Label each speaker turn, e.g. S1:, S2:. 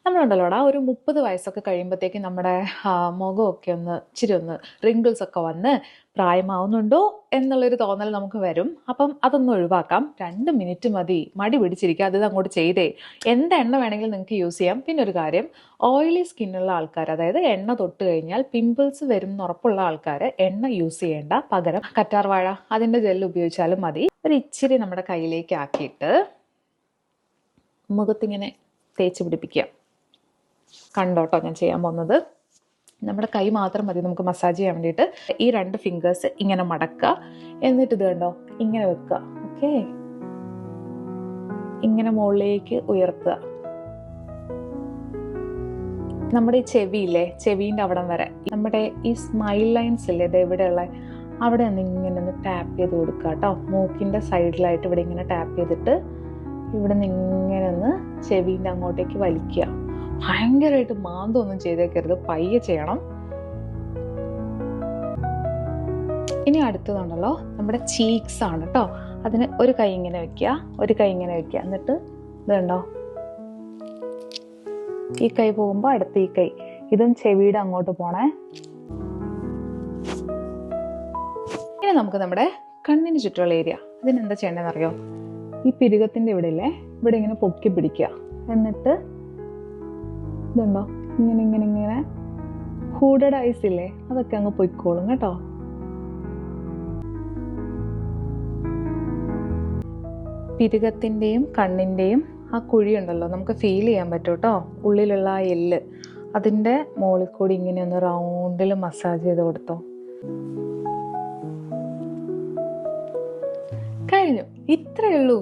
S1: നമ്മളുണ്ടല്ലോടാ ഒരു 30 വയസ്സൊക്കെ കഴിയുമ്പോഴത്തേക്കും നമ്മുടെ മുഖമൊക്കെ ഇച്ചിരി ഒന്ന് റിങ്കിൾസ് ഒക്കെ വന്ന് പ്രായമാവുന്നുണ്ടോ എന്നുള്ളൊരു തോന്നൽ നമുക്ക് വരും. അപ്പം അതൊന്ന് ഒഴിവാക്കാം. 2 മിനിറ്റ് മതി, മടി പിടിച്ചിരിക്കുക, അത് അങ്ങോട്ട് ചെയ്തേ. എന്ത് എണ്ണ വേണമെങ്കിലും നിങ്ങൾക്ക് യൂസ് ചെയ്യാം. പിന്നെ ഒരു കാര്യം, ഓയിലി സ്കിന്നുള്ള ആൾക്കാർ, അതായത് എണ്ണ തൊട്ട് കഴിഞ്ഞാൽ പിമ്പിൾസ് വരും എന്ന് ഉറപ്പുള്ള ആൾക്കാർ എണ്ണ യൂസ് ചെയ്യേണ്ട. പകരം കറ്റാർവാഴ അതിൻ്റെ ജെല്ല് ഉപയോഗിച്ചാലും മതി. ഒരു ഇച്ചിരി നമ്മുടെ കയ്യിലേക്ക് ആക്കിയിട്ട് മുഖത്തിങ്ങനെ തേച്ച് പിടിപ്പിക്കുക. കണ്ടോട്ടോ ഞാൻ ചെയ്യാൻ പോകുന്നത്. നമ്മുടെ കൈ മാത്രം മതി നമുക്ക് മസാജ് ചെയ്യാൻ വേണ്ടിയിട്ട്. ഈ 2 ഫിംഗേഴ്സ് ഇങ്ങനെ മടക്കുക, എന്നിട്ട് ഇത് കണ്ടോ ഇങ്ങനെ വെക്കുക. ഓക്കെ, ഇങ്ങനെ മുകളിലേക്ക് ഉയർത്തുക. നമ്മുടെ ഈ ചെവിയില്ലേ, ചെവിൻ്റെ അവിടം വരെ നമ്മുടെ ഈ സ്മൈൽ ലൈൻസ് ഇല്ലേ, ഇത് എവിടെയുള്ള അവിടെ ഒന്ന് ഇങ്ങനെ ഒന്ന് ടാപ്പ് ചെയ്ത് കൊടുക്കുക കേട്ടോ. മൂക്കിൻ്റെ സൈഡിലായിട്ട് ഇവിടെ ഇങ്ങനെ ടാപ്പ് ചെയ്തിട്ട് ഇവിടെ നിന്ന് ഇങ്ങനെ ഒന്ന് ചെവിൻ്റെ അങ്ങോട്ടേക്ക് വലിക്കുക. ഭയങ്കരമായിട്ട് മാന്തൊന്നും ചെയ്തേക്കരുത്, പയ്യെ ചെയ്യണം. ഇനി അടുത്തതുണ്ടല്ലോ നമ്മുടെ ചീക്സ് ആണ് കേട്ടോ. അതിന് ഒരു കൈ ഇങ്ങനെ വെക്കുക, ഒരു കൈ ഇങ്ങനെ വെക്കുക. എന്നിട്ട് ഇതുണ്ടോ, ഈ കൈ പോകുമ്പോൾ അടുത്ത ഈ കൈ, ഇതും ചെവിയുടെ അങ്ങോട്ട് പോണേ. ഇനി നമുക്ക് നമ്മുടെ കണ്ണിന് ചുറ്റുള്ള ഏരിയ, അതിനെന്താ ചെയ്യേണ്ടതെന്ന് അറിയോ? ഈ പിരുകത്തിൻ്റെ ഇവിടെ ഇല്ലേ, ഇവിടെ ഇങ്ങനെ പൊക്കി പിടിക്കുക. എന്നിട്ട് ഇതുണ്ടോ ഇങ്ങനെ ഇങ്ങനെ ഇങ്ങനെ ഹൂഡഡ് ഐസ് ഇല്ലേ, അതൊക്കെ അങ്ങ് പൊയ്ക്കോളും കേട്ടോ. പിരുകത്തിൻ്റെയും കണ്ണിൻ്റെയും ആ കുഴി ഉണ്ടല്ലോ, നമുക്ക് ഫീൽ ചെയ്യാൻ പറ്റും കേട്ടോ. ഉള്ളിലുള്ള ആ എല്ല്, അതിൻ്റെ മുകളിൽ കൂടി ഇങ്ങനെ ഒന്ന് റൗണ്ടിൽ മസാജ് ചെയ്ത് കൊടുത്തോ. കഴിഞ്ഞു, ഇത്രയേ ഉള്ളൂ.